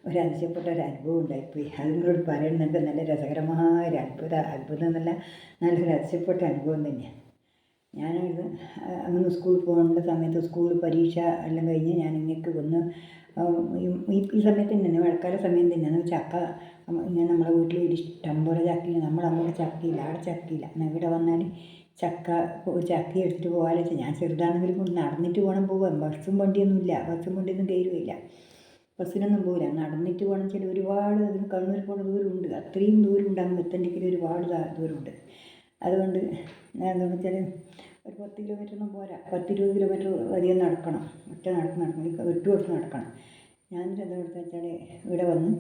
ഒരു അതിശയപ്പെട്ട ഒരു അനുഭവം ഉണ്ടായിപ്പോയി. അത് നിങ്ങളോട് പറയുന്നത് നല്ല രസകരമായ ഒരു അത്ഭുതം എന്നല്ല, നല്ലൊരു അതിശയപ്പെട്ട അനുഭവം തന്നെയാണ്. ഞാനത് അങ്ങനെ സ്കൂളിൽ പോകേണ്ട സമയത്ത് സ്കൂളിൽ പരീക്ഷ എല്ലാം കഴിഞ്ഞ് ഞാൻ ഇങ്ങേക്ക് വന്ന് ഈ സമയത്ത് തന്നെ മഴക്കാല സമയം തന്നെയാണ്. ചക്ക ഇങ്ങനെ നമ്മളെ വീട്ടിൽ ഇഷ്ടം പോലെ ചക്കയില്ല, നമ്മളങ്ങോട്ട് ചക്കയില്ല, അവിടെ ചക്കയില്ല. ഇവിടെ വന്നാൽ ചക്ക ചക്ക എടുത്തിട്ട് പോകാമെന്ന് വെച്ചാൽ ഞാൻ ചെറുതാണെങ്കിലും കൊണ്ട് നടന്നിട്ട് പോകാൻ ബസ്സും വണ്ടിയൊന്നുമില്ല, ബസ്സും വണ്ടിയൊന്നും കയറുകയില്ല, ബസ്സിനൊന്നും പോകില്ല, നടന്നിട്ട് പോകണം വെച്ചാൽ ഒരുപാട് അതിന് കണ്ണൂർ പോകുന്ന ദൂരമുണ്ട്, അത്രയും ദൂരം ഉണ്ട്. അങ്ങ് എത്തേണ്ടെങ്കിൽ ഒരുപാട് ദൂരമുണ്ട്. അതുകൊണ്ട് ഞാൻ എന്താണെന്ന് വെച്ചാൽ ഒരു 10 കിലോമീറ്ററൊന്നും പോരാ, 10-20 കിലോമീറ്റർ അധികം നടക്കണം, നടക്കണം, വിട്ടുകൊടുത്ത് നടക്കണം. ഞാനിത് എന്താ വെച്ചാൽ ഇവിടെ വന്ന്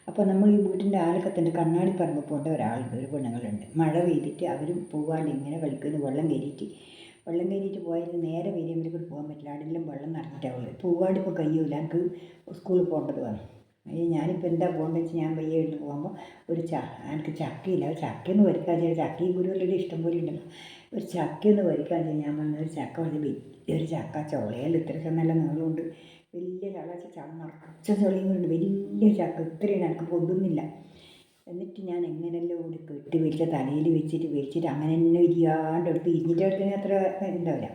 അപ്പോൾ നമ്മൾ ഈ വീട്ടിൻ്റെ ആലക്കത്തിൻ്റെ കണ്ണാടിപ്പറമ്പ് പോകേണ്ട ഒരാളുണ്ട്, ഒരു പെണ്ണുങ്ങളുണ്ട്. മഴ പെയ്തിട്ട് അവരും പോകാണ്ട് ഇങ്ങനെ കളിക്കുന്നു, വെള്ളം കയറിയിട്ട് പോയാൽ നേരെ വീര്യമ്പിൽ കൂടി പോകാൻ പറ്റില്ല, അവിടെയെല്ലാം വെള്ളം നിറഞ്ഞിട്ടാവുള്ളൂ. പോകാണ്ട് ഇപ്പോൾ കഴിയൂല, എനിക്ക് സ്കൂളിൽ പോകേണ്ടത് വന്നു. ഞാനിപ്പോൾ എന്താ പോകേണ്ടത് വെച്ചാൽ ഞാൻ പയ്യെ എടുത്ത് പോകുമ്പോൾ എനിക്ക് ചക്കയില്ല, ചക്കയൊന്ന് വരിക്കാൻ ചെയ്യും, ചക്കയും കുരുവെല്ലാം ഇഷ്ടം പോലെ ഉണ്ടല്ലോ, ഒരു ചക്കയൊന്ന് വരിക്കാൻ ചെയ്യും. ഞാൻ പറഞ്ഞ ഒരു ചക്ക പറഞ്ഞ് വലിയൊരു ചക്ക, ചുളയിൽ ഇത്രയൊക്കെ നല്ല നീളമുണ്ട്, വലിയ ചള നിറച്ച ചുളയുന്നുണ്ട്, വലിയ ചക്ക ഇത്രയാണ്, എനിക്ക് പൊന്തുന്നില്ല. എന്നിട്ട് ഞാൻ എങ്ങനെയെല്ലാം കൂടി കെട്ടി വലിച്ച തലയിൽ വെച്ചിട്ട് അങ്ങനെ തന്നെ ഇരിയാണ്ടെടുത്ത് ഇരിഞ്ഞിട്ടെടുത്തതിന് അത്ര ഉണ്ടാവില്ല,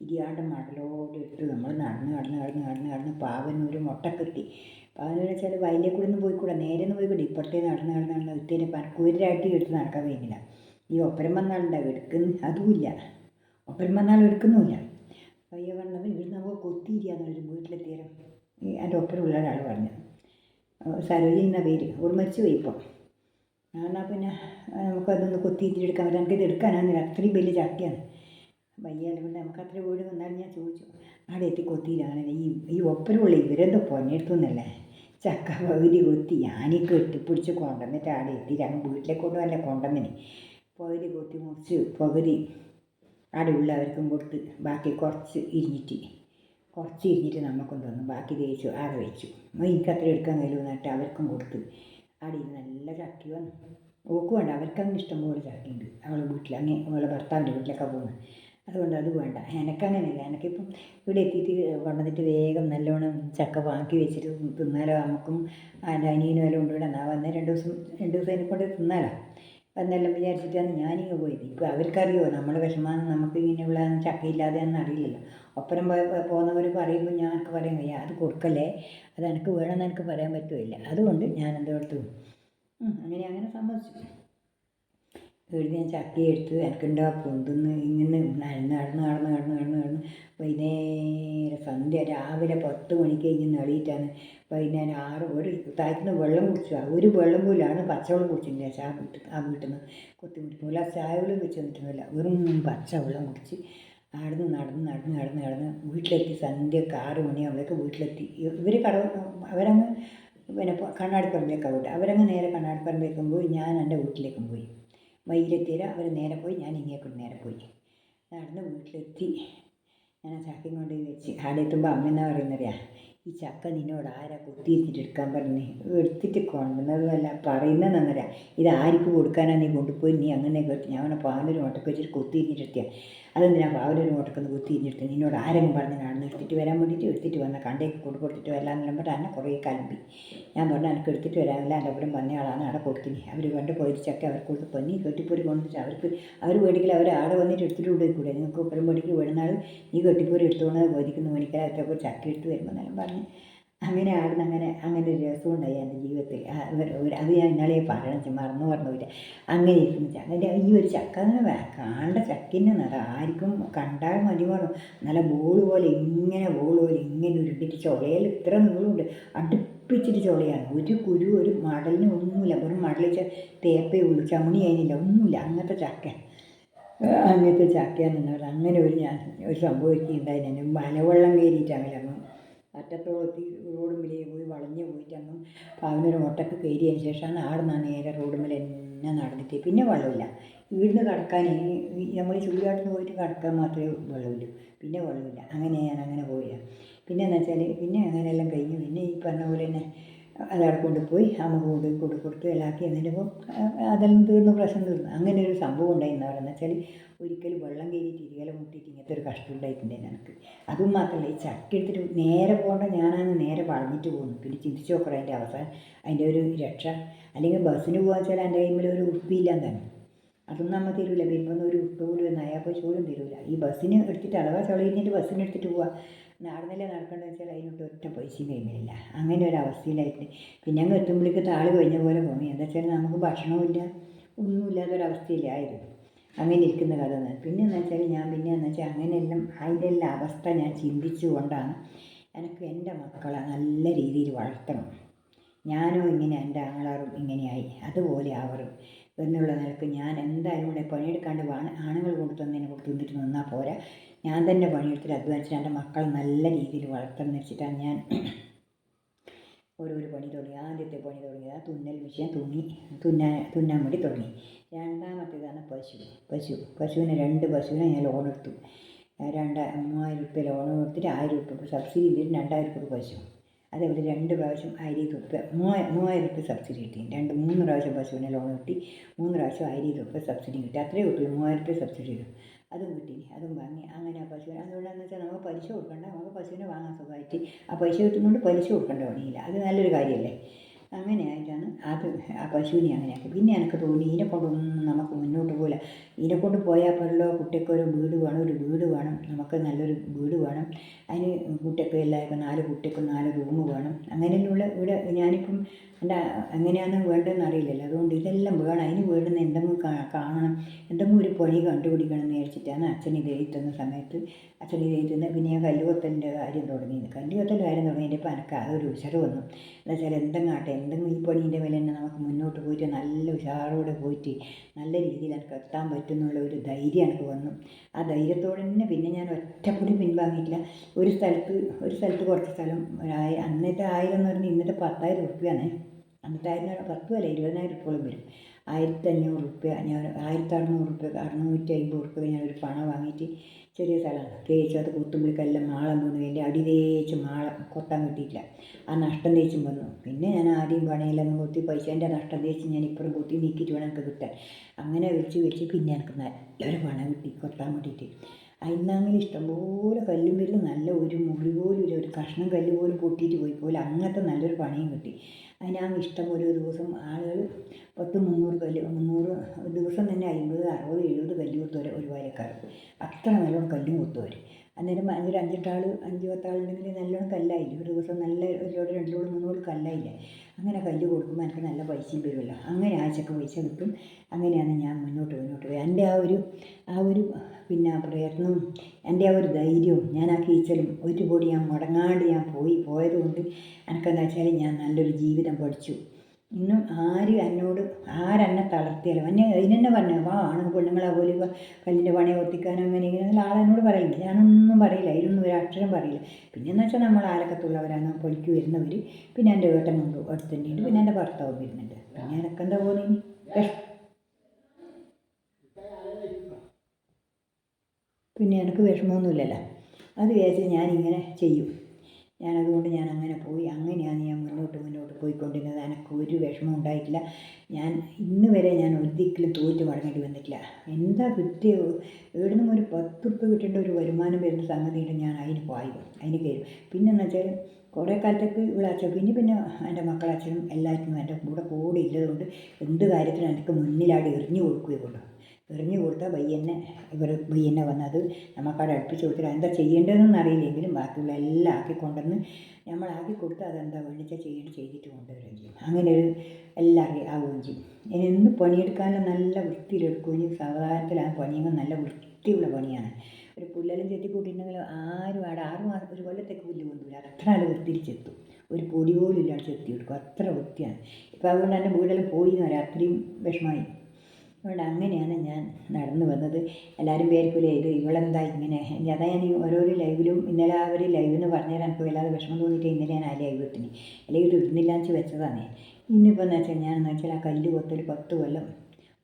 ഇരിയാണ്ട് മടലോടെ എടുത്ത് നമ്മൾ നടന്ന് പാവനൂർ മുട്ടക്കെട്ടി. പാവനൂർ വെച്ചാൽ വയലിൽ കൂടെ ഒന്നും പോയിക്കൂടാ, നേരെ ഒന്നും പോയിക്കൂടെ, ഇപ്പുറത്തേ നടന്ന് ഇത്തേനെ പനക്കൂരായിട്ട് എടുത്ത് നടക്കാൻ കഴിയുന്നില്ല. ഈ ഒപ്പരം വന്നാളുണ്ടാവും അതുമില്ല, ഒപ്പരം വന്നാൽ എടുക്കുന്നുമില്ല. പയ്യ പറഞ്ഞത് ഇവിടുന്ന് നമുക്ക് കൊത്തിയിരിക്കാന്നൊരു വീട്ടിലെത്തിയാലും എൻ്റെ ഒപ്പരമുള്ള ഒരാൾ പറഞ്ഞു, സരോജി എന്ന പേര്, ഓർ മരിച്ചു പോയി ഇപ്പോൾ. എന്നാൽ പിന്നെ നമുക്കതൊന്ന് കൊത്തിയിരിച്ചെടുക്കാൻ പറ്റും, നമുക്കിത് എടുക്കാനാണെന്നില്ല, അത്രയും വലിയ ചക്കയാണ്. വയ്യാലും കൊണ്ട് നമുക്ക് അത്ര വീട് വന്നാലും ഞാൻ ചോദിച്ചു, അവിടെ എത്തി കൊത്തിയില്ല. ഈ ഒപ്പരമുള്ള ഇവരെന്തോ പൊന്നെടുത്തുന്നല്ലേ, ചക്ക പകുതി കൊത്തി ഞാനീ കെട്ടിപ്പിടിച്ച് കൊണ്ടുവന്നിട്ട് അവിടെ എത്തിയിട്ട് അങ്ങ് വീട്ടിലേക്ക് കൊണ്ടുവന്നല്ലേ കൊണ്ടുവന്നിന്. പകുതി കൊത്തി മുറിച്ച് പകുതി അവിടെ ഉള്ളവർക്കും കൊടുത്ത്, ബാക്കി കുറച്ച് ഇരിഞ്ഞിട്ട് നമുക്കൊന്ന് തന്നു, ബാക്കി തേച്ചു ആകെ വെച്ചു. എനിക്കത്ര എടുക്കാൻ കഴിയുമെന്നിട്ട് അവർക്കും കൊടുത്ത്. അവിടെ നല്ല ചക്കി വന്നു, ഓക്ക് വേണ്ട, അവർക്കങ്ങനെ ഇഷ്ടംപോലെ ചക്കയുണ്ട് അവളെ വീട്ടിൽ, അങ്ങനെ അവളെ ഭർത്താവിൻ്റെ വീട്ടിലൊക്കെ പോകുന്നത്. അതുകൊണ്ട് അത് വേണ്ട, എനിക്കങ്ങനെയല്ല, എനിക്കിപ്പം ഇവിടെ എത്തിയിട്ട് കൊണ്ടുവന്നിട്ട് വേഗം നല്ലോണം ചക്ക വാക്കി വെച്ചിട്ട് തിന്നാലോ, നമുക്കും എൻ്റെ അനിയനും എല്ലാം ഉണ്ട് ഇവിടെ, എന്നാൽ വന്ന് 2 ദിവസം അതിനെക്കൊണ്ട് തിന്നാലോ എന്നെല്ലാം വിചാരിച്ചിട്ടാണ് ഞാനിങ്ങ് പോയത്. ഇപ്പോൾ അവർക്കറിയോ നമ്മുടെ വിഷമാണെന്ന്, നമുക്ക് ഇങ്ങനെയുള്ള ചക്കയില്ലാതെയാണെന്ന് അറിയില്ലല്ലോ. ഒപ്പരം പോകുന്നവർ പറയുമ്പോൾ ഞങ്ങൾക്ക് പറയാൻ കഴിയും, അത് കൊടുക്കല്ലേ, അത് എനിക്ക് വേണമെന്ന് എനിക്ക് പറയാൻ പറ്റുമില്ല. അതുകൊണ്ട് ഞാൻ എന്തോടത്തു അങ്ങനെ സമ്മതിച്ചു. എഴുതി ഞാൻ ചക്കയെടുത്ത് എനിക്കുണ്ടാ പൊന്തുന്ന് ഇങ്ങനെ നടന്ന് വൈകുന്നേരം സന്ധ്യ രാവിലെ 10 മണിക്ക് ഇങ്ങനെ എണീറ്റാണ് വൈകുന്നേരം 6 ഒരു താഴ്ത്തുന്ന വെള്ളം കുടിച്ചു, ഒരു വെള്ളം പോലാണ് പച്ചവെള്ളം കുടിച്ചിട്ടില്ല. ആ വീട്ടിൽ നിന്ന് കൊത്തിമുട്ടിക്കില്ല, ചായ വെള്ളം വെച്ച് തന്നിട്ടൊന്നുമില്ല, വെറും പച്ചവെള്ളം കുടിച്ച് അവിടുന്ന് നടന്ന് വീട്ടിലെത്തി. സന്ധ്യക്ക് 6 മണിയാകുമ്പോഴേക്ക് വീട്ടിലെത്തി. ഇവർ അവരങ്ങ് പിന്നെ കണ്ണാടിപ്പറമ്പിലേക്കാണ് പോയിട്ട്, അവരങ്ങ് നേരെ കണ്ണാടിപ്പറമ്പിലേക്കും പോയി, ഞാൻ എൻ്റെ വീട്ടിലേക്കും പോയി. വൈകിലെത്തിയാൽ അവർ നേരെ പോയി, ഞാൻ ഇങ്ങേക്കൂടി നേരെ പോയി. നടന്ന് വീട്ടിലെത്തി ഞാൻ ചക്കയും കൊണ്ട് വെച്ച് അവിടെ എത്തുമ്പോൾ അമ്മ എന്നാ പറയുന്നറിയാം, ഈ ചക്ക നിന്നോട് ആരാ കുത്തിയിരിച്ചിട്ട് എടുക്കാൻ പറഞ്ഞേ, എടുത്തിട്ട് കൊണ്ടുവന്നതല്ല പറയുന്നതെന്നറിയാം, ഇത് ആർക്ക് കൊടുക്കാനാണ് നീ കൊണ്ടുപോയി, നീ അങ്ങനെ കേട്ട്. ഞാൻ പറഞ്ഞ പാലൊരു മുട്ടക്ക് വെച്ചിട്ട് കുത്തിയിരിഞ്ഞിട്ടെത്തിയാൽ അതെന്തിനാ പാവലൊരു മുട്ടക്കൊന്ന് കുത്തിയിരിഞ്ഞെടുത്ത്, നിന്നോട് ആരെങ്കിലും പറഞ്ഞ് നടന്ന് എടുത്തിട്ട് വരാൻ വേണ്ടിയിട്ട് എടുത്തിട്ട് വന്ന കണ്ടേക്ക് കൊടുത്തിട്ട് വരാമെന്നെല്ലാം പറഞ്ഞാൽ എന്നെ കുറേ കലമ്പി. ഞാൻ പറഞ്ഞു എനിക്ക് എടുത്തിട്ട് വരാനില്ല, എൻ്റെ ഒപ്പം വന്ന ആളാണ്, അവിടെ കൊടുത്തിന്. അവർ കണ്ട് പോയിട്ട് ചക്ക അവർക്ക് കൊടുത്ത് പന്നി കെട്ടിപ്പൊരി കൊണ്ടുവന്നിട്ട് അവർ മേടിക്കില്ല, അവർ ആടെ വന്നിട്ട് എടുത്തിട്ട് കൊണ്ടുപോയിക്കൂടെ, നിങ്ങൾക്ക് ഒപ്പരം മേടിക്ക് വേണമെന്നാൾ നീ കെട്ടിപ്പൊരി എടുത്തുകൊണ്ട് പോയിരിക്കുന്നു മേടിക്കാൻ, അവരൊക്കെ ചക്ക എടുത്ത് വരുമ്പോൾ എന്നെല്ലാം പറഞ്ഞ് അങ്ങനെ അങ്ങനെ ഒരു രസമുണ്ടായി എൻ്റെ ജീവിതത്തിൽ. അത് ഞാൻ ഇന്നലെ പറയണം, മറന്നു പറഞ്ഞില്ല. അങ്ങനെ ഇരിക്കുന്നു അങ്ങനെ ഈ ഒരു ചക്ക അങ്ങനെ കാണേണ്ട ചക്കിൻ്റെ നിറ ആർക്കും കണ്ടാൽ മതി പറഞ്ഞു, നല്ല ബോൾ പോലെ ഇങ്ങനെ ഉരുട്ടിട്ട് ചുളയിൽ ഇത്ര നീളമുണ്ട്, അടുപ്പിച്ചിട്ട് ചുളയാണ്, ഒരു കുരു ഒരു മടലിന് ഒന്നുമില്ല, വെറും മടലിച്ച തേപ്പേ ഉള്ളൂ, ചമണി അതിനില്ല, ഒന്നുമില്ല, അങ്ങനത്തെ ചക്കയാണെന്ന് പറഞ്ഞാൽ. അങ്ങനെ ഒരു സംഭവം എനിക്ക് ഉണ്ടായിരുന്നു. മലവെള്ളം കയറിയിട്ട് അങ്ങനെ അങ്ങ് അറ്റത്തോളത്തി റോഡുമ്പിലേ പോയി വളഞ്ഞ് പോയിട്ട് അങ്ങ് പാവനൊരു മുട്ടക്ക് കയറിയതിന് ശേഷമാണ് ആടെ നിന്ന് നേരെ റോഡുമ്പിൽ എന്നെ നടന്നിട്ട് പിന്നെ വെള്ളമില്ല. ഇവിടുന്ന് കടക്കാൻ നമ്മൾ ചുടുകാട്ടിൽ പോയിട്ട് കടക്കാൻ മാത്രമേ വെള്ളമില്ലൂ, പിന്നെ വെള്ളമില്ല. അങ്ങനെ ഞാൻ അങ്ങനെ പോയില്ല. പിന്നെ എന്ന് വെച്ചാൽ പിന്നെ അങ്ങനെയെല്ലാം കഴിഞ്ഞ് പിന്നെ ഈ പറഞ്ഞ പോലെ തന്നെ അതവിടെ കൊണ്ടുപോയി അമ്മക്ക് കൊടുത്ത് എല്ലാക്കി എന്നിട്ടിപ്പോൾ അതെല്ലാം തീർന്നു, പ്രശ്നം തീർന്നു. അങ്ങനെ ഒരു സംഭവം ഉണ്ടായിരുന്നു അവിടെ. എന്ന് വെച്ചാൽ ഒരിക്കലും വെള്ളം കയറിയിട്ട് ഇരികല മുട്ടിയിട്ട് ഇങ്ങനത്തെ ഒരു കഷ്ടം ഉണ്ടായിട്ടുണ്ടായിരുന്നു എനിക്ക്. അതും മാത്രമല്ല, ഈ ചക്ക എടുത്തിട്ട് നേരെ പോകേണ്ട ഞാനാണ് നേരെ വളഞ്ഞിട്ട് പോകുന്നു. പിന്നെ ചിന്തിച്ച് നോക്കണം അതിൻ്റെ അവസാനം, അതിൻ്റെ ഒരു രക്ഷ. അല്ലെങ്കിൽ ബസ്സിന് പോകാൻ വെച്ചാൽ എൻ്റെ കയ്യിൽ ഒരു ഉറുപ്പില്ലാന്ന് തന്നെ. അതൊന്നും നമ്മൾ തരില്ല. വരുമ്പോൾ ഒരു ഉറുപ്പ് പോലും നയാ പൈസ പോലും തരില്ല. ഈ ബസ്സിന് എടുത്തിട്ട് അഥവാ ചളി ബസ്സിന് എടുത്തിട്ട് പോവുക, നടന്നല്ലേ നടക്കേണ്ടത് വെച്ചാൽ അതിനൊട്ട് ഒറ്റ പൈസയും കൈമില്ല. അങ്ങനെ ഒരു അവസ്ഥയിലായിട്ട് പിന്നെ അങ്ങ് എത്തുമ്പോഴേക്ക് താള് കഴിഞ്ഞ പോലെ തോന്നി. എന്താ വെച്ചാൽ നമുക്ക് ഭക്ഷണവും ഇല്ല, ഒന്നുമില്ലാത്തൊരവസ്ഥയിലായിരുന്നു. അങ്ങനെ ഇരിക്കുന്ന കഥ തന്നെ. പിന്നെ എന്ന് വെച്ചാൽ എന്ന് വെച്ചാൽ അങ്ങനെയെല്ലാം അതിൻ്റെ എല്ലാം അവസ്ഥ ഞാൻ ചിന്തിച്ചു കൊണ്ടാണ് എനിക്ക് എൻ്റെ മക്കളെ നല്ല രീതിയിൽ വളർത്തണം, ഞാനും ഇങ്ങനെ എൻ്റെ ആങ്ങളാറും ഇങ്ങനെയായി അതുപോലെ ആവറും എന്നുള്ള നിലക്ക് ഞാൻ എന്തായാലും കൂടെ പണിയെടുക്കാണ്ട് ആണുങ്ങൾ കൊടുത്തതിനെ കൊടുത്ത് തിന്നിട്ട് നിന്നാൽ പോരാ, ഞാൻ തന്നെ പണിയെടുത്തിട്ട് അധ്വാനിച്ചിട്ട് എൻ്റെ മക്കളെ നല്ല രീതിയിൽ വളർത്തണം എന്ന് വെച്ചിട്ടാണ് ഞാൻ ഓരോരോ പണി തുടങ്ങി. ആദ്യത്തെ പണി തുടങ്ങിയത് തുന്നൽ മെഷീൻ തുന്നാൻ വേണ്ടി തുടങ്ങി. രണ്ടാമത്തേതാണ് പശുവിനെ 2 പശുവിനെ ഞാൻ ലോൺ എടുത്തു. 3000 റുപ്യ ലോൺ എടുത്തിട്ട് 1000 റുപ്യ സബ്സിഡി ചെയ്തിട്ട് 2000 റുപ്യ പശു. അതേപോലെ 2 പ്രാവശ്യം 1000 റുപ്യ 3000 റുപ്യ സബ്സിഡി കിട്ടി. 3 പ്രാവശ്യം പശുവിനെ ലോൺ കിട്ടി, 3 പ്രാവശ്യം 1000 റുപ്യ സബ്സിഡി കിട്ടി. അത്രയേ കിട്ടുള്ളൂ, 3000 റുപ്യ സബ്സിഡി കിട്ടും. അതും കിട്ടി, അതും വാങ്ങി. അങ്ങനെ ആ പശുവിനെ അതുകൊണ്ടാണെന്ന് വെച്ചാൽ നമുക്ക് പലിശ കൊടുക്കണ്ട, നമുക്ക് പശുവിനെ വാങ്ങാൻ സുഖമായിട്ട് ആ പൈസ കിട്ടുന്നതുകൊണ്ട് പലിശ കൊടുക്കേണ്ട പണിയില്ല. അത് നല്ലൊരു കാര്യമല്ലേ. അങ്ങനെ ആയിട്ടാണ് ആ പശുവിനെ അങ്ങനെയാക്കി. പിന്നെ എനിക്ക് തോന്നി ഇതിനെക്കൊണ്ടൊന്നും നമുക്ക് മുന്നോട്ട് പോകില്ല. ഇതിനെക്കൊണ്ട് പോയാൽ പോലല്ലോ, കുട്ടിക്ക് ഒരു വീട് വേണം, നമുക്ക് നല്ലൊരു വീട് വേണം. അതിന് കുട്ടിക്ക് എല്ലാവർക്കും 4 കുട്ടിക്കും 4 റൂം വേണം. അങ്ങനെയുള്ള ഇവിടെ ഞാനിപ്പം എൻ്റെ എങ്ങനെയാണ് വേണ്ടതെന്ന് അറിയില്ലല്ലോ. അതുകൊണ്ട് ഇതെല്ലാം വേണം. അതിന് വേണ്ടുന്ന എന്തെങ്കിലും കാണണം, എന്തെങ്കിലും ഒരു പണി കണ്ടുപിടിക്കണം എന്ന് വിചാരിച്ചിട്ടാണ് അച്ഛൻ ഇത് എഴുതുന്ന സമയത്ത് പിന്നെ ഞാൻ കല്ലുകൊത്തലിൻ്റെ കാര്യം തുടങ്ങിയതിൻ്റെ ഇപ്പോൾ എനിക്ക് അതൊരു ഉഷറ് വന്നു. എന്താ വെച്ചാൽ എന്തെങ്കിലും ഈ പണീൻ്റെ മേലെ തന്നെ നമുക്ക് മുന്നോട്ട് പോയിട്ട് നല്ല ഉഷാറോടെ പോയിട്ട് നല്ല രീതിയിൽ എനിക്ക് എത്താൻ പറ്റുന്നുള്ള ഒരു ധൈര്യം എനിക്ക് വന്നു. ആ ധൈര്യത്തോടെ തന്നെ പിന്നെ ഞാൻ ഒറ്റപ്പൊടി പിൻവാങ്ങിയിട്ടില്ല. ഒരു സ്ഥലത്ത് കുറച്ച് സ്ഥലം അന്നത്തെ 1000 എന്ന് പറഞ്ഞാൽ ഇന്നത്തെ 10,000 റുപ്യാണ്. അന്നത്തെ 1000 10 അല്ല 20,000 റുപ്യോളം വരും. 1500 റുപ്യ ഞാൻ 1600 റുപ്യ 650 റുപ്യ ഞാനൊരു പണം വാങ്ങിയിട്ട് ചെറിയ സ്ഥലമാണ് തേച്ച് അത് കുത്തുമ്പോഴേക്കെല്ലാം മാളം വീണ് എൻ്റെ അടി തേച്ച് മാളം കൊത്താൻ കിട്ടിയിട്ടില്ല. ആ നഷ്ടം തേച്ചും വന്നു. പിന്നെ ഞാൻ ആദ്യം പണിയിലൊന്നും കൊത്തി പൈസേൻ്റെ നഷ്ടം തേച്ച് ഞാൻ ഇപ്പുറം കുത്തി നീക്കിയിട്ട് വേണം എനിക്ക് കിട്ടാൻ. അങ്ങനെ വെച്ച് പിന്നെ എനിക്ക് നല്ലൊരു പണം കിട്ടി കൊത്താൻ വേണ്ടിയിട്ട്. അതിനാണെങ്കിൽ ഇഷ്ടംപോലെ കല്ലും വരും, നല്ല ഒരു മുറി പോലും ഇല്ല, ഒരു കഷ്ണം കല്ല് പോലും പൊട്ടിയിട്ട് പോയി പോലെ അങ്ങനത്തെ നല്ലൊരു പണിയും കിട്ടി. അതിനാണ് ഇഷ്ടംപോലെ ഒരു ദിവസം ആളുകൾ 300 കല്ല് 300 ദിവസം തന്നെ 50 60 70 കല്ല് കുത്തുവരെ ഒരു വയൽക്കാർക്ക് അത്ര നല്ലോണം കല്ലും കുത്തുവർ. അന്നേരം ഒരു 5-10 ആളുണ്ടെങ്കിൽ നല്ലോണം കല്ലായില്ലേ, ഒരു ദിവസം നല്ല ഒരു ലോഡ് 2 ലോഡ് 3 ലോഡ് കല്ലായില്ലേ. അങ്ങനെ കല്ല് കൊടുക്കുമ്പോൾ എനിക്ക് നല്ല പൈസയും വരുമല്ലോ. അങ്ങനെ ആഴ്ചക്ക് പൈസ കിട്ടും. അങ്ങനെയാണ് ഞാൻ മുന്നോട്ട് പോയി. എൻ്റെ ആ ഒരു പിന്നെ പ്രയത്നവും എൻ്റെ ആ ഒരു ധൈര്യവും ഞാൻ ആ കീച്ചലും ഒരുപൊടി ഞാൻ മുടങ്ങാണ്ട് ഞാൻ പോയതുകൊണ്ട് എനിക്കെന്താ വെച്ചാൽ ഞാൻ നല്ലൊരു ജീവിതം പഠിച്ചു. ഇന്നും ആരെന്നെ തളർത്തിയാലും അതിനെന്നെ പറഞ്ഞു ആണ് പെണ്ണുങ്ങളെ പോലെ കല്ലിൻ്റെ പണി ഒത്തിക്കാനോ അങ്ങനെ ഇങ്ങനെ ആളെന്നോട് പറയില്ല. ഞാനൊന്നും പറയില്ല, അതിലൊന്നും ഒരു അക്ഷരം പറയില്ല. പിന്നെയെന്ന് വെച്ചാൽ നമ്മൾ ആലക്കത്തുള്ളവരാണ് പണിക്ക് വരുന്നവർ. പിന്നെ എൻ്റെ ഏട്ടനുണ്ട് അടുത്തുണ്ട്, പിന്നെ എൻ്റെ ഭർത്താവും വരുന്നുണ്ട്. പിന്നെ എനിക്കെന്താ പോകുന്നത്, പിന്നെ എനിക്ക് വിഷമമൊന്നുമില്ലല്ലോ. അത് വിചാരിച്ച് ഞാനിങ്ങനെ ചെയ്യും. ഞാനതുകൊണ്ട് ഞാൻ അങ്ങനെ പോയി. അങ്ങനെയാണ് ഞാൻ മുന്നോട്ട് പോയിക്കൊണ്ടിരുന്നത്. എനിക്ക് ഒരു വിഷമം ഉണ്ടായിട്ടില്ല. ഞാൻ ഇന്ന് വരെ ഞാൻ ഒരിക്കലും തോറ്റ് മടങ്ങേണ്ടി വന്നിട്ടില്ല. എന്താ കിട്ടിയത്, എവിടുന്നും ഒരു 10 ഉറുപ്പ്യ കിട്ടേണ്ട ഒരു വരുമാനം വരുന്ന സംഗതിയുണ്ട്, ഞാൻ അതിന് കയറും. പിന്നെന്ന് വെച്ചാൽ കുറേ കാലത്തേക്ക് ഇവിടെ അച്ഛൻ പിന്നെ എൻ്റെ മക്കളച്ഛനും എല്ലാവർക്കും എൻ്റെ കൂടെ ഇല്ലതുകൊണ്ട് എന്ത് കാര്യത്തിനും എനിക്ക് മുന്നിലാടി എറിഞ്ഞു കൊടുത്താൽ ബയ്യന്നെ വന്നത് നമുക്കവിടെ അടുപ്പിച്ച് കൊടുത്തിട്ട് എന്താ ചെയ്യേണ്ടതെന്നൊന്നും അറിയില്ലെങ്കിലും ബാക്കിയുള്ള എല്ലാം ആക്കിക്കൊണ്ടുവന്ന് നമ്മളാക്കി കൊടുത്താൽ അതെന്താ വേണ്ടിച്ചാൽ ചെയ്തിട്ട് കൊണ്ടുവരികയും ചെയ്യും. അങ്ങനെ ഒരു എല്ലാം ആവുകയും ചെയ്യും. ഇനി എന്ത് പണിയെടുക്കാനും നല്ല വൃത്തിയിലെടുക്കുകയും ചെയ്യും. സാവധാനത്തിൽ ആ പണിയെങ്കിൽ നല്ല വൃത്തിയുള്ള പണിയാണ്. ഒരു പുല്ലെല്ലാം ചെത്തിക്കൂട്ടിയിട്ടുണ്ടെങ്കിൽ ആരും അവിടെ 6 മാസം 1 കൊല്ലത്തേക്ക് പുല്ല് കൊണ്ടുവരില്ല, അത്ര നല്ല വൃത്തിയിൽ ചെത്തും. ഒരു പൊടി പോലും ഇല്ലാണ്ട് ചെത്തിയെടുക്കും, അത്ര വൃത്തിയാണ്. ഇപ്പോൾ അതുകൊണ്ട് എൻ്റെ വീടെല്ലാം പോയി എന്ന് പറയാം, അത്രയും വിഷമമായി. അതുകൊണ്ട് അങ്ങനെയാണ് ഞാൻ നടന്നു വന്നത്. എല്ലാവരും വിചാരിക്കില്ലേ ഇത് ഇവളെന്താ ഇങ്ങനെ. അതാ ഞാൻ ഓരോരോ ലൈവിലും ഇന്നലെ ആ ഒരു ലൈവെന്ന് പറഞ്ഞാൽ എനിക്ക് വല്ലാതെ വിഷമം തോന്നിയിട്ട് ഇന്നലെ ഞാൻ ആ ലൈവ് ഇട്ടിന്, അല്ലെങ്കിൽ ഇത് ഇടുന്നില്ലാന്ന് വെച്ചതാണ്. ഇന്നിപ്പോൾ എന്ന് വെച്ചാൽ ഞാനെന്ന് വെച്ചാൽ ആ കല്ല് കൊത്തൽ 10 കൊല്ലം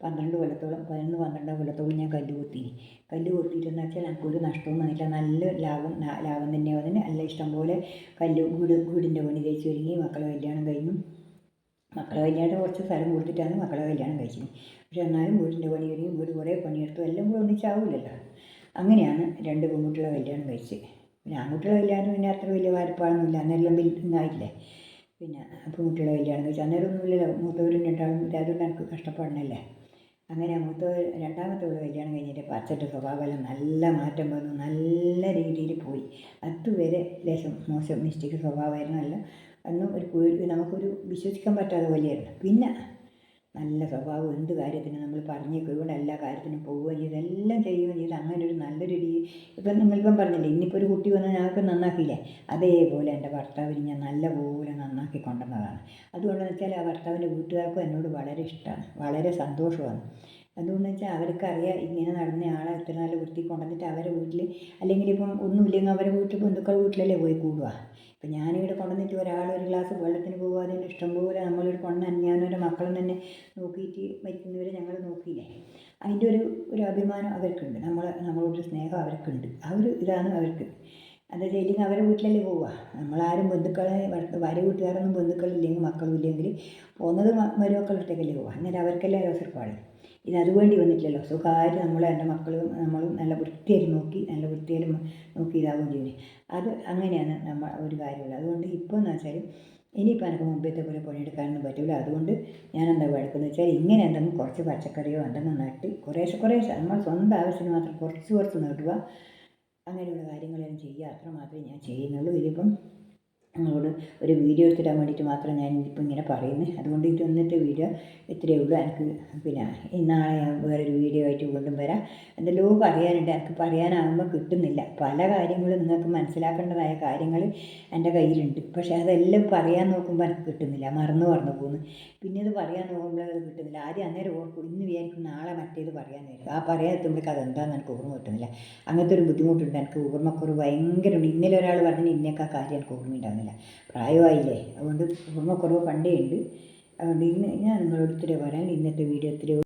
കൊല്ലത്തോളം 11-12 കൊല്ലത്തോളം ഞാൻ കല്ല് കൊത്തീനി. കല്ല് കൊത്തിയിട്ടെന്ന് വെച്ചാൽ എനിക്കൊരു നഷ്ടവും വന്നില്ല. നല്ല ലാഭം തന്നെ അതിന്. നല്ല ഇഷ്ടംപോലെ വീടിൻ്റെ പണി കഴിച്ച് ഒരുങ്ങി. മക്കളെ കല്യാണം കഴിഞ്ഞു. മക്കളെ കല്യാണം കുറച്ച് സ്ഥലം കൊടുത്തിട്ടാണ് മക്കളെ കല്യാണം കഴിച്ചത്. പക്ഷെ എന്നാലും വീടിൻ്റെ പണി ഒരുങ്ങി. വീട് കുറേ പണിയെടുത്തു. എല്ലാം കൂടെ ഒന്നിച്ചാവില്ലല്ലോ. അങ്ങനെയാണ് 2 പെൺകുട്ടികളെ കല്യാണം കഴിച്ചത്. പിന്നെ ആൺകുട്ടികളെ കല്യാണം പിന്നെ അത്ര വലിയ വാരപ്പാടൊന്നുമില്ല. അന്നെല്ലാം ഇതായില്ലേ. പിന്നെ പെൺകുട്ടികളെ കല്യാണം കഴിച്ചു. അന്നേരമൊന്നുമില്ലല്ലോ. മൂത്തവരും രണ്ടാളും അതുകൊണ്ട് എനിക്ക് കഷ്ടപ്പാടിനല്ലേ. അങ്ങനെ രണ്ടാമത്തെ കല്യാണം കഴിഞ്ഞിട്ട് അച്ഛൻ്റെ സ്വഭാവമെല്ലാം നല്ല മാറ്റം വന്നു. നല്ല രീതിയിൽ പോയി. അതുവരെ ലേശം മോശം മിസ്റ്റേക്ക് സ്വഭാവമായിരുന്നു. അല്ല അന്നും ഒരു പേടി, നമുക്കൊരു വിശ്വസിക്കാൻ പറ്റാത്ത പോലെയായിരുന്നു. പിന്നെ നല്ല സ്വഭാവം. എന്ത് കാര്യത്തിന് നമ്മൾ പറഞ്ഞേക്കൊണ്ട് എല്ലാ കാര്യത്തിനും പോവുകയും ചെയ്ത് എല്ലാം ചെയ്യുകയും ചെയ്ത് അങ്ങനെ ഒരു നല്ലൊരു ഇപ്പം നിങ്ങളിപ്പം പറഞ്ഞില്ലേ, ഇന്നിപ്പോൾ ഒരു കുട്ടി വന്ന് ഞങ്ങൾക്ക് നന്നാക്കിയില്ലേ, അതേപോലെ എൻ്റെ ഭർത്താവിന് ഞാൻ നല്ലപോലെ നന്നാക്കി കൊണ്ടുവന്നതാണ്. അതുകൊണ്ടെന്ന് വെച്ചാൽ ആ ഭർത്താവിൻ്റെ വീട്ടുകാർക്കും എന്നോട് വളരെ ഇഷ്ടമാണ്, വളരെ സന്തോഷമാണ്. അതുകൊണ്ടെന്ന് വെച്ചാൽ അവർക്കറിയാം ഇങ്ങനെ നടന്ന ആളെ എത്ര നല്ല വൃത്തി കൊണ്ടുവന്നിട്ട് അവരെ വീട്ടിൽ, അല്ലെങ്കിൽ ഇപ്പം ഒന്നുമില്ലെങ്കിൽ അവരെ വീട്ടിൽ ബന്ധുക്കളുടെ വീട്ടിലല്ലേ പോയി കൂടുക. ഇപ്പം ഞാനിവിടെ കൊണ്ടുവന്നിട്ട് ഒരാൾ ഒരു ഗ്ലാസ് വെള്ളത്തിന് പോകാതെ ഇഷ്ടംപോലെ നമ്മളിവിടെ കൊണ്ടുവന്ന് ഞാനും എൻ്റെ മക്കളും തന്നെ നോക്കിയിട്ട് മരിക്കുന്നവരെ ഞങ്ങൾ നോക്കിയില്ലേ. അതിൻ്റെ ഒരു അഭിമാനം അവർക്കുണ്ട്. നമ്മളോടൊരു സ്നേഹം അവർക്കുണ്ട്. ആ ഒരു ഇതാണ് അവർക്ക്. എന്താ ചെയ്യില്ലെങ്കിൽ അവരെ വീട്ടിലല്ലേ പോവുക. നമ്മളാരും ഭാര്യ വീട്ടുകാരൊന്നും ബന്ധുക്കളില്ലെങ്കിൽ മക്കളും ഇല്ലെങ്കിൽ പോകുന്നത് മരുമക്കളുടെ അടുത്തേക്കല്ലേ പോവുക. അന്നേരം അവർക്കെല്ലാം അവസരപ്പാട്. ഇത് അതുവേണ്ടി വന്നിട്ടില്ലല്ലോ. സുഖമായിട്ട് എൻ്റെ മക്കളും നമ്മളും നല്ല വൃത്തിയായിട്ട് നോക്കി ഇതാവുകയും ചെയ്യും. അത് അങ്ങനെയാണ് ഒരു കാര്യമുള്ളത്. അതുകൊണ്ട് ഇപ്പോൾ എന്ന് വെച്ചാൽ ഇനിയിപ്പോൾ എനിക്ക് മുമ്പത്തെ പോലെ പണിയെടുക്കാനൊന്നും പറ്റില്ല. അതുകൊണ്ട് ഞാനെന്താ എടുക്കുന്നത് വെച്ചാൽ ഇങ്ങനെ എന്തെങ്കിലും കുറച്ച് പച്ചക്കറിയോ എന്തെങ്കിലും നട്ട് കുറേശ്ശെ നമ്മൾ സ്വന്തം ആവശ്യത്തിന് മാത്രം കുറച്ച് നടുക. അങ്ങനെയുള്ള കാര്യങ്ങളെല്ലാം ചെയ്യുക. അത്ര മാത്രമേ ഞാൻ ചെയ്യുന്നുള്ളൂ. ഇതിപ്പം നിങ്ങളോട് ഒരു വീഡിയോ എടുത്തിടാൻ വേണ്ടിയിട്ട് മാത്രം ഞാൻ ഇതിപ്പോൾ ഇങ്ങനെ പറയുന്നത്. അതുകൊണ്ട് ഇന്നത്തെ വീഡിയോ ഇത്രയേ ഉള്ളൂ. എനിക്ക് പിന്നെ നാളെ ഞാൻ വേറൊരു വീഡിയോ ആയിട്ട് വീണ്ടും വരാം. എന്തെല്ലോ പറയാനുണ്ട്, എനിക്ക് പറയാനാകുമ്പോൾ കിട്ടുന്നില്ല. പല കാര്യങ്ങളും നിങ്ങൾക്ക് മനസ്സിലാക്കേണ്ടതായ കാര്യങ്ങൾ എൻ്റെ കയ്യിലുണ്ട്. പക്ഷേ അതെല്ലാം പറയാൻ നോക്കുമ്പോൾ എനിക്ക് കിട്ടുന്നില്ല, മറന്നു പോകുന്നു. പിന്നെ ഇത് പറയാൻ നോക്കുമ്പോൾ അത് കിട്ടുന്നില്ല. ആദ്യം അന്നേരം ഓർക്കും, ഇന്ന് വിചാരിക്കും നാളെ മറ്റേത് പറയാനായിരിക്കും. ആ പറയാൻ എത്തുമ്പോഴേക്കും അതെന്താണെന്ന് എനിക്ക് ഓർമ്മ കിട്ടുന്നില്ല. അങ്ങനത്തെ ഒരു ബുദ്ധിമുട്ടുണ്ട് എനിക്ക്. ഓർമ്മക്കുറവ് ഭയങ്കരമുണ്ട്. ഇന്നലെ ഒരാൾ പറഞ്ഞു ഇന്നേക്കാ കാര്യം എനിക്ക് ഓർമ്മയുണ്ടാകുന്നില്ല. പ്രായമായില്ലേ, അതുകൊണ്ട് ഓർമ്മക്കുറവ് പണ്ടേ ഉണ്ട്. അതുകൊണ്ട് ഇന്ന് ഞാൻ നിങ്ങളോട് ഇത്രയേ പറയാൻ. ഇന്നത്തെ വീഡിയോ ഇത്രയേ